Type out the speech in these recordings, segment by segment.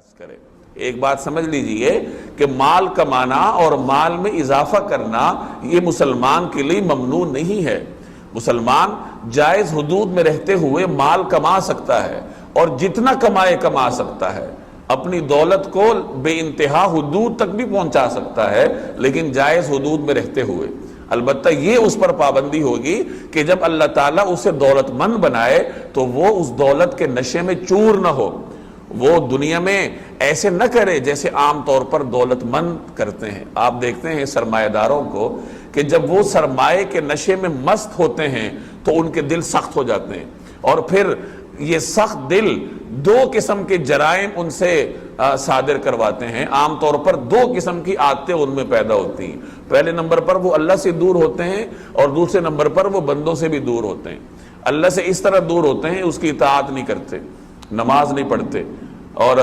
خرچ کرے۔ ایک بات سمجھ لیجئے کہ مال کمانا اور مال میں اضافہ کرنا یہ مسلمان کے لیے ممنوع نہیں ہے۔ مسلمان جائز حدود میں رہتے ہوئے مال کما سکتا ہے اور جتنا کمائے کما سکتا ہے، اپنی دولت کو بے انتہا حدود تک بھی پہنچا سکتا ہے، لیکن جائز حدود میں رہتے ہوئے۔ البتہ یہ اس پر پابندی ہوگی کہ جب اللہ تعالیٰ اسے دولت مند بنائے تو وہ اس دولت کے نشے میں چور نہ ہو، وہ دنیا میں ایسے نہ کرے جیسے عام طور پر دولت مند کرتے ہیں۔ آپ دیکھتے ہیں سرمایہ داروں کو کہ جب وہ سرمایہ کے نشے میں مست ہوتے ہیں تو ان کے دل سخت ہو جاتے ہیں، اور پھر یہ سخت دل دو قسم کے جرائم ان سے صادر کرواتے ہیں۔ عام طور پر دو قسم کی عادتیں ان میں پیدا ہوتی ہیں۔ پہلے نمبر پر وہ اللہ سے دور ہوتے ہیں، اور دوسرے نمبر پر وہ بندوں سے بھی دور ہوتے ہیں۔ اللہ سے اس طرح دور ہوتے ہیں، اس کی اطاعت نہیں کرتے، نماز نہیں پڑھتے، اور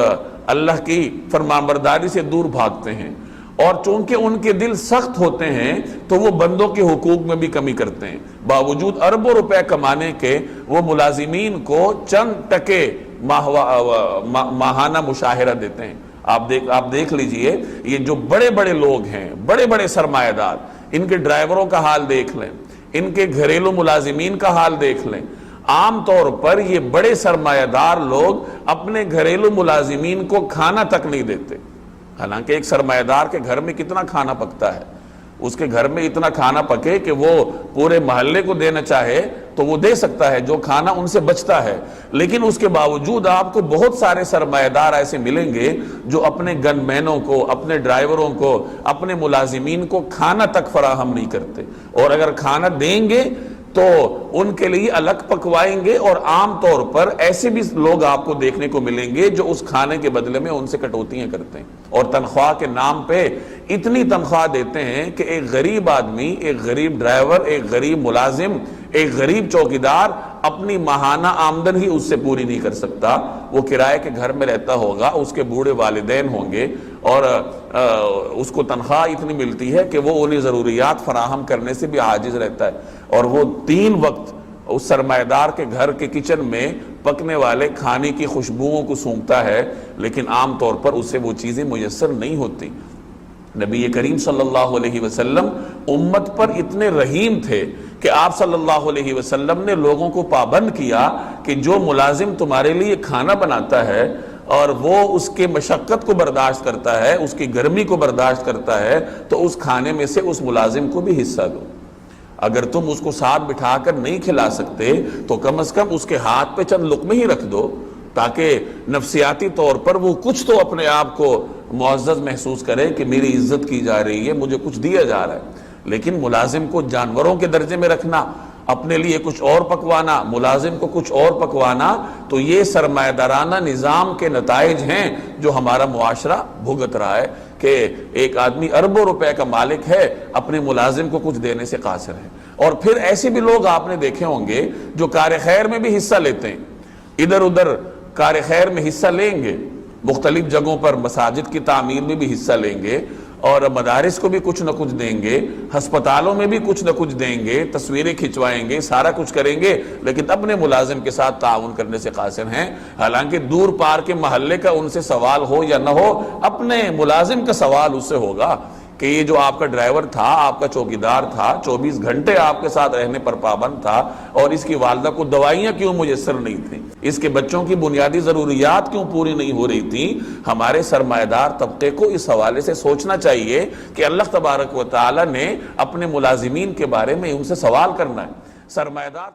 اللہ کی فرمانبرداری سے دور بھاگتے ہیں، اور چونکہ ان کے دل سخت ہوتے ہیں تو وہ بندوں کے حقوق میں بھی کمی کرتے ہیں۔ باوجود اربوں روپے کمانے کے وہ ملازمین کو چند ٹکے ماہانہ مشاہرہ دیتے ہیں۔ آپ دیکھ لیجئے، یہ جو بڑے بڑے لوگ ہیں، بڑے بڑے سرمایہ دار، ان کے ڈرائیوروں کا حال دیکھ لیں، ان کے گھریلو ملازمین کا حال دیکھ لیں۔ عام طور پر یہ بڑے سرمایہ دار لوگ اپنے گھریلو ملازمین کو کھانا تک نہیں دیتے، حالانکہ ایک سرمایہ دار کے گھر میں کتنا کھانا پکتا ہے، اس کے گھر میں اتنا کھانا پکے کہ وہ پورے محلے کو دینا چاہے تو وہ دے سکتا ہے جو کھانا ان سے بچتا ہے، لیکن اس کے باوجود آپ کو بہت سارے سرمایہ دار ایسے ملیں گے جو اپنے گن مینوں کو، اپنے ڈرائیوروں کو، اپنے ملازمین کو کھانا تک فراہم نہیں کرتے، اور اگر کھانا دیں گے تو ان کے لیے الگ پکوائیں گے، اور عام طور پر ایسے بھی لوگ آپ کو دیکھنے کو ملیں گے جو اس کھانے کے بدلے میں ان سے کٹوتیاں کرتے ہیں، اور تنخواہ کے نام پہ اتنی تنخواہ دیتے ہیں کہ ایک غریب آدمی، ایک غریب ڈرائیور، ایک غریب ملازم، ایک غریب چوکیدار اپنی ماہانہ آمدن ہی اس سے پوری نہیں کر سکتا۔ وہ کرائے کے گھر میں رہتا ہوگا، اس کے بوڑھے والدین ہوں گے، اور اس کو تنخواہ اتنی ملتی ہے کہ وہ انہیں ضروریات فراہم کرنے سے بھی عاجز رہتا ہے، اور وہ 3 وقت اس سرمایہ دار کے گھر کے کچن میں پکنے والے کھانے کی خوشبوؤں کو سونگھتا ہے، لیکن عام طور پر اسے وہ چیزیں میسر نہیں ہوتی۔ نبی کریم صلی اللہ علیہ وسلم امت پر اتنے رحیم تھے کہ آپ صلی اللہ علیہ وسلم نے لوگوں کو پابند کیا کہ جو ملازم تمہارے لیے کھانا بناتا ہے اور وہ اس کے مشقت کو برداشت کرتا ہے، اس کی گرمی کو برداشت کرتا ہے، تو اس کھانے میں سے اس ملازم کو بھی حصہ دو۔ اگر تم اس کو ساتھ بٹھا کر نہیں کھلا سکتے تو کم از کم اس کے ہاتھ پہ چند لقمے ہی رکھ دو، تاکہ نفسیاتی طور پر وہ کچھ تو اپنے آپ کو معزز محسوس کرے کہ میری عزت کی جا رہی ہے، مجھے کچھ دیا جا رہا ہے۔ لیکن ملازم کو جانوروں کے درجے میں رکھنا، اپنے لیے کچھ اور پکوانا، ملازم کو کچھ اور پکوانا، تو یہ سرمایہ دارانہ نظام کے نتائج ہیں جو ہمارا معاشرہ بھگت رہا ہے، کہ ایک آدمی اربوں روپے کا مالک ہے، اپنے ملازم کو کچھ دینے سے قاصر ہے۔ اور پھر ایسے بھی لوگ آپ نے دیکھے ہوں گے جو کار خیر میں بھی حصہ لیتے ہیں، ادھر ادھر کار خیر میں حصہ لیں گے، مختلف جگہوں پر مساجد کی تعمیر میں بھی حصہ لیں گے، اور مدارس کو بھی کچھ نہ کچھ دیں گے، ہسپتالوں میں بھی کچھ نہ کچھ دیں گے، تصویریں کھنچوائیں گے، سارا کچھ کریں گے، لیکن اپنے ملازم کے ساتھ تعاون کرنے سے قاصر ہیں۔ حالانکہ دور پار کے محلے کا ان سے سوال ہو یا نہ ہو، اپنے ملازم کا سوال اس سے ہوگا کہ یہ جو آپ کا ڈرائیور تھا، آپ کا چوکیدار تھا، 24 گھنٹے آپ کے ساتھ رہنے پر پابند تھا، اور اس کی والدہ کو دوائیاں کیوں میسر نہیں تھیں، اس کے بچوں کی بنیادی ضروریات کیوں پوری نہیں ہو رہی تھیں۔ ہمارے سرمایہ دار طبقے کو اس حوالے سے سوچنا چاہیے کہ اللہ تبارک و تعالی نے اپنے ملازمین کے بارے میں ان سے سوال کرنا ہے۔ سرمایہ دار